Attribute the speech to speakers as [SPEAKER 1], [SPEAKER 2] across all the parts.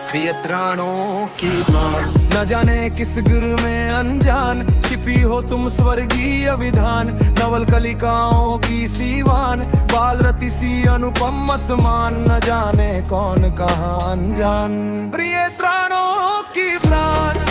[SPEAKER 1] प्रिय त्राणों की मान। न जाने किस गिर में अनजान छिपी हो तुम स्वर्गीय विधान। नवल कलिकाओं की सीवान, बाल रति सी अनुपम असमान। न जाने कौन कहाँ अनजान, प्रिय त्राणों की प्राण।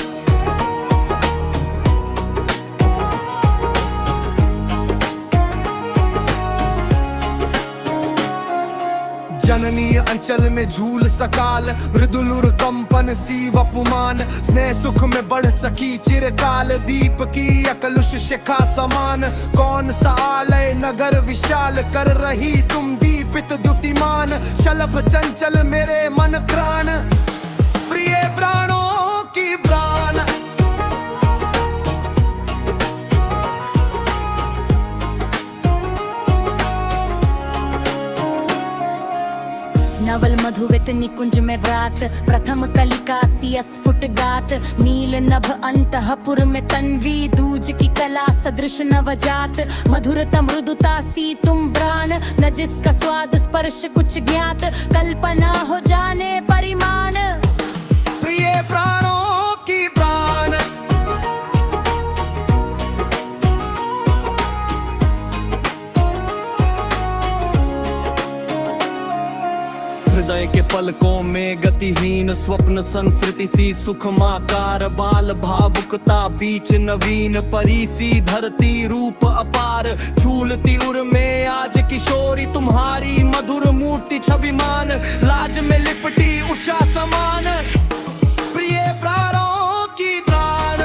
[SPEAKER 1] जननीय अंचल में झूल सकाल, मृदुलुर कंपन सी वपुमान। स्नेह सुख में बढ़ सकी चिरकाल, दीप की अकलुष शिखा समान। कौन सा आलय नगर विशाल, कर रही तुम दीपित द्युतिमान। शलभ चंचल मेरे मन प्राण, प्रिय प्राणों की प्राण।
[SPEAKER 2] नवल मधुवित निकुंज में रात, प्रथम कलिका सी अस्फुट गात। नील नभ अंतःपुर में तन्वी, दूज की कला सदृश नवजात। मधुरता मृदुता सी तुम प्राण, न जिसका स्वाद स्पर्श कुछ ज्ञात। कल्पना हो जाने परिमाण,
[SPEAKER 1] प्रिय प्राणों की प्राण। हृदय के पलकों में गतिहीन स्वप्न संस्कृति सी सुखमाकार। बाल भावुकता बीच नवीन परी सी धरती रूप अपार। झूलती उर में आज किशोरी तुम्हारी मधुर मूर्ति छविमान। लाज में लिपटी उषा समान, प्रिय प्राणों की प्राण।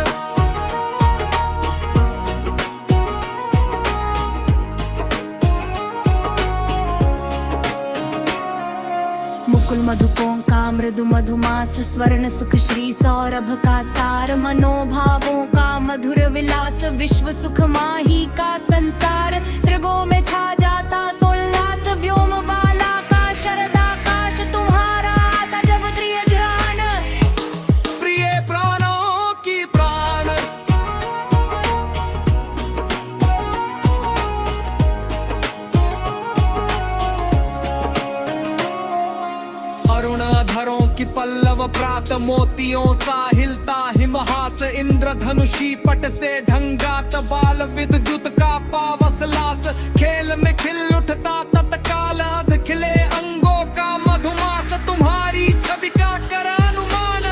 [SPEAKER 2] मुकुल मधुपों का मृदु मधुमास। स्वर्ण सुख श्री सौरभ का सार, मनोभावों का मधुर विलास। विश्व सुख माही का संसार, त्रिगो में छा जाता सोल्लास। व्योम बाला का शरदाकाश, तुम्हारा आता जब त्रिय ध्यान,
[SPEAKER 1] प्रिय प्राणों की प्राण। अरुणाधरों की पल्लव प्रात, मोतियों सा हिलता हिमहास। इंद्रधनुषी पट से ढंगात, बाल विद्युत का पावसलास। खेल में खिल उठता तत्काल, अध खिले अंगों का मधुमास। तुम्हारी छवि का कर अनुमान,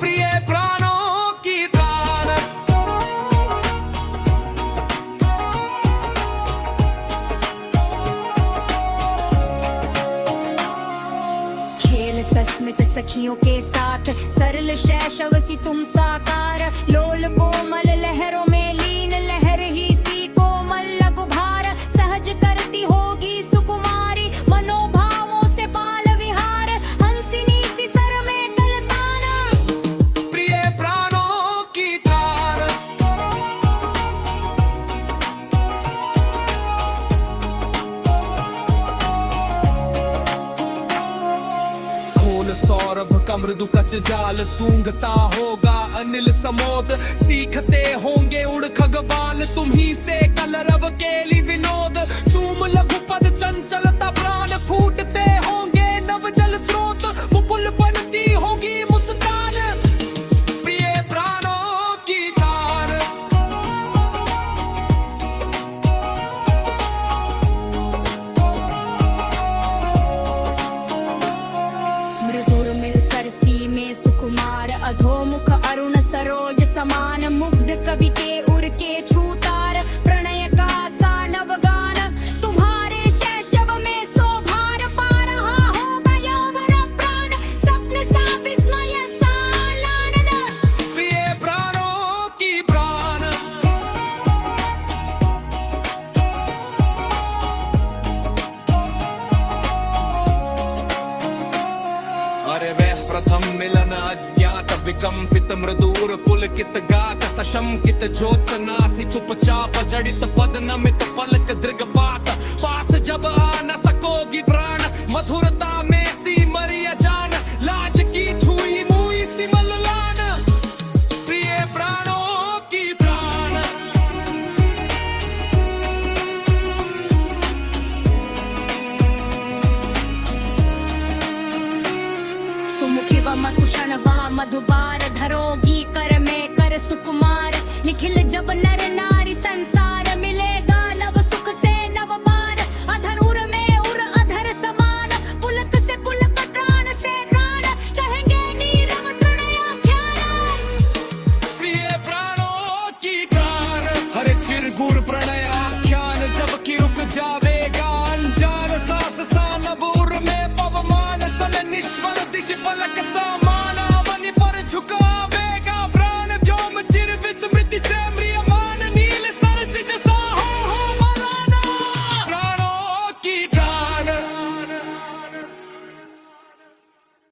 [SPEAKER 1] प्रिय प्राणों की प्राण।
[SPEAKER 2] खेल सस्मित सखियों के साथ, सरल शैशव सी तुम साकार। लोल कोमल लहरों में लीन, लहर ही सी कोमल लघु भार। सहज करती होगी सुकुमारी, मनोभावों से बाल विहार। हंसिनी सी सर में कलताना,
[SPEAKER 1] प्रिय प्राणों की प्राण। खोल सौरभ का मृदु कच जाल, सूंघता होगा अनिल समोद। सीखते होंगे उड़ खगबाल, तुम्ही से कलरव केली विनोद। चूम लघु पद चंचलता प्राण, फूटते होंगे नव जल स्रोत। मुकुल बनती होगी मुस्कान, प्रिय प्राणों की प्राण।
[SPEAKER 2] मृदुर मिल सरसी में सुकुमार। अधोमुख अरुण सरोज समान, मुग्ध कवि के उर के छूतार। प्रणय का सा नवगान, तुम्हारे शैशव में शोभार। पा रहा होगा यौवन प्राण, स्वप्न सा विस्मय सा लानन,
[SPEAKER 1] प्रिय प्राणों की प्राण। अरे वह प्रथम मिलन अज्ञात, विकम्पित मृदूर पुलकित गात। सशंकित ज्योत्सनासी चुपचाप, जड़ित पद नमित पलक दृगपात। पास जब आ न सकोगी प्राण, मधुरता में सी मरिया जान। लाज की छुई मुई सी मल्लान, प्रिय प्राणों की प्राण।
[SPEAKER 2] सुमुखी व मधुबार धरोगी कर में कर सुकुमार